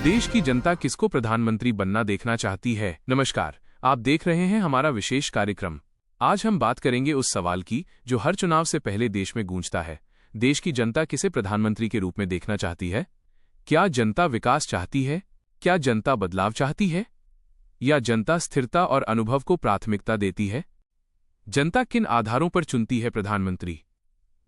देश की जनता किसको प्रधानमंत्री बनना देखना चाहती है। नमस्कार, आप देख रहे हैं हमारा विशेष कार्यक्रम। आज हम बात करेंगे उस सवाल की जो हर चुनाव से पहले देश में गूंजता है। देश की जनता किसे प्रधानमंत्री के रूप में देखना चाहती है? क्या जनता विकास चाहती है? क्या जनता बदलाव चाहती है? या जनता स्थिरता और अनुभव को प्राथमिकता देती है? जनता किन आधारों पर चुनती है प्रधानमंत्री?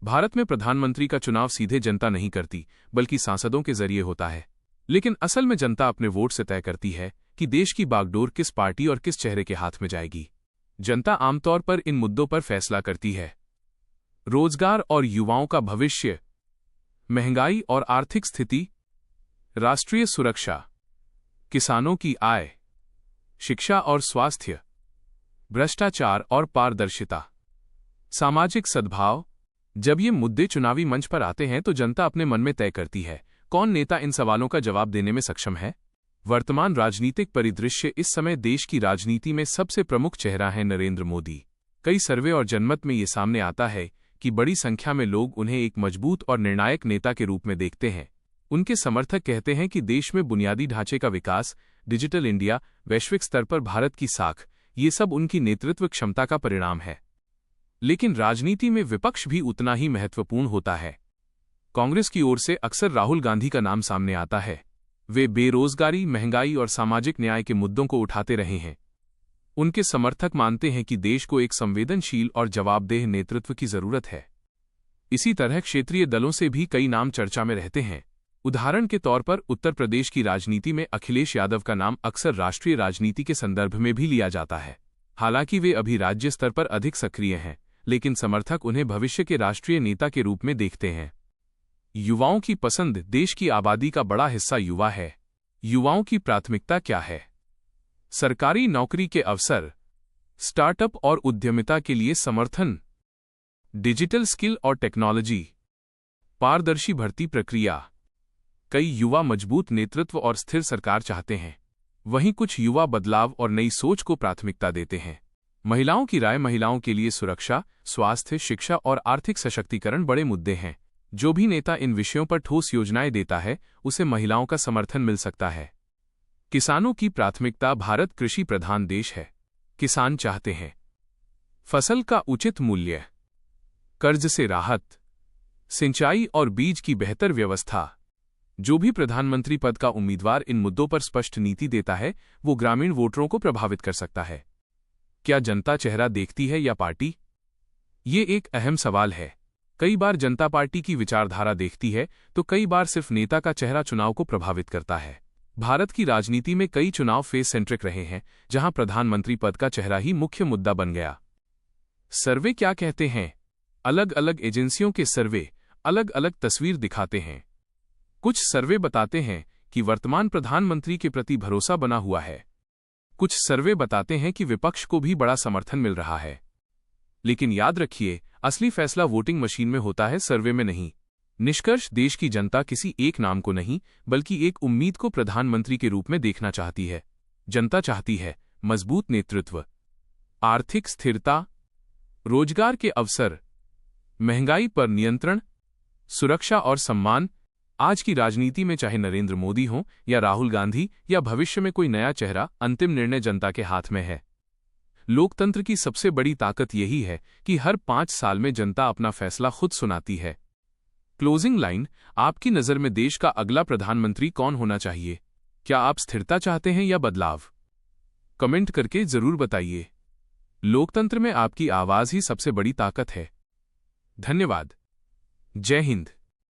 भारत में प्रधानमंत्री का चुनाव सीधे जनता नहीं करती, बल्कि सांसदों के जरिए होता है। लेकिन असल में जनता अपने वोट से तय करती है कि देश की बागडोर किस पार्टी और किस चेहरे के हाथ में जाएगी। जनता आमतौर पर इन मुद्दों पर फैसला करती है: रोजगार और युवाओं का भविष्य, महंगाई और आर्थिक स्थिति, राष्ट्रीय सुरक्षा, किसानों की आय, शिक्षा और स्वास्थ्य, भ्रष्टाचार और पारदर्शिता, सामाजिक सद्भाव। जब ये मुद्दे चुनावी मंच पर आते हैं तो जनता अपने मन में तय करती है कौन नेता इन सवालों का जवाब देने में सक्षम है। वर्तमान राजनीतिक परिदृश्य इस समय देश की राजनीति में सबसे प्रमुख चेहरा है नरेंद्र मोदी। कई सर्वे और जनमत में ये सामने आता है कि बड़ी संख्या में लोग उन्हें एक मजबूत और निर्णायक नेता के रूप में देखते हैं। उनके समर्थक कहते हैं कि देश में बुनियादी ढांचे का विकास, डिजिटल इंडिया, वैश्विक स्तर पर भारत की साख, ये सब उनकी नेतृत्व क्षमता का परिणाम है। लेकिन राजनीति में विपक्ष भी उतना ही महत्वपूर्ण होता है। कांग्रेस की ओर से अक्सर राहुल गांधी का नाम सामने आता है। वे बेरोजगारी, महंगाई और सामाजिक न्याय के मुद्दों को उठाते रहे हैं। उनके समर्थक मानते हैं कि देश को एक संवेदनशील और जवाबदेह नेतृत्व की जरूरत है। इसी तरह क्षेत्रीय दलों से भी कई नाम चर्चा में रहते हैं। उदाहरण के तौर पर उत्तर प्रदेश की राजनीति में अखिलेश यादव का नाम अक्सर राष्ट्रीय राजनीति के संदर्भ में भी लिया जाता है। हालांकि वे अभी राज्य स्तर पर अधिक सक्रिय हैं, लेकिन समर्थक उन्हें भविष्य के राष्ट्रीय नेता के रूप में देखते हैं। युवाओं की पसंद। देश की आबादी का बड़ा हिस्सा युवा है। युवाओं की प्राथमिकता क्या है? सरकारी नौकरी के अवसर, स्टार्टअप और उद्यमिता के लिए समर्थन, डिजिटल स्किल और टेक्नोलॉजी, पारदर्शी भर्ती प्रक्रिया। कई युवा मजबूत नेतृत्व और स्थिर सरकार चाहते हैं। वहीं कुछ युवा बदलाव और नई सोच को प्राथमिकता देते हैं। महिलाओं की राय। महिलाओं के लिए सुरक्षा, स्वास्थ्य, शिक्षा और आर्थिक सशक्तिकरण बड़े मुद्दे हैं। जो भी नेता इन विषयों पर ठोस योजनाएं देता है, उसे महिलाओं का समर्थन मिल सकता है। किसानों की प्राथमिकता। भारत कृषि प्रधान देश है। किसान चाहते हैं फसल का उचित मूल्य, कर्ज से राहत, सिंचाई और बीज की बेहतर व्यवस्था। जो भी प्रधानमंत्री पद का उम्मीदवार इन मुद्दों पर स्पष्ट नीति देता है, वो ग्रामीण वोटरों को प्रभावित कर सकता है। क्या जनता चेहरा देखती है या पार्टी? ये एक अहम सवाल है। कई बार जनता पार्टी की विचारधारा देखती है, तो कई बार सिर्फ नेता का चेहरा चुनाव को प्रभावित करता है। भारत की राजनीति में कई चुनाव फेस सेंट्रिक रहे हैं, जहां प्रधानमंत्री पद का चेहरा ही मुख्य मुद्दा बन गया। सर्वे क्या कहते हैं? अलग अलग एजेंसियों के सर्वे अलग अलग तस्वीर दिखाते हैं। कुछ सर्वे बताते हैं कि वर्तमान प्रधानमंत्री के प्रति भरोसा बना हुआ है। कुछ सर्वे बताते हैं कि विपक्ष को भी बड़ा समर्थन मिल रहा है। लेकिन याद रखिए, असली फैसला वोटिंग मशीन में होता है, सर्वे में नहीं। निष्कर्ष: देश की जनता किसी एक नाम को नहीं, बल्कि एक उम्मीद को प्रधानमंत्री के रूप में देखना चाहती है। जनता चाहती है मजबूत नेतृत्व, आर्थिक स्थिरता, रोजगार के अवसर, महंगाई पर नियंत्रण, सुरक्षा और सम्मान। आज की राजनीति में चाहे नरेंद्र मोदी हो या राहुल गांधी या भविष्य में कोई नया चेहरा, अंतिम निर्णय जनता के हाथ में है। लोकतंत्र की सबसे बड़ी ताकत यही है कि हर 5 साल में जनता अपना फैसला खुद सुनाती है। क्लोजिंग लाइन: आपकी नज़र में देश का अगला प्रधानमंत्री कौन होना चाहिए? क्या आप स्थिरता चाहते हैं या बदलाव? कमेंट करके जरूर बताइए। लोकतंत्र में आपकी आवाज ही सबसे बड़ी ताकत है। धन्यवाद। जय हिंद।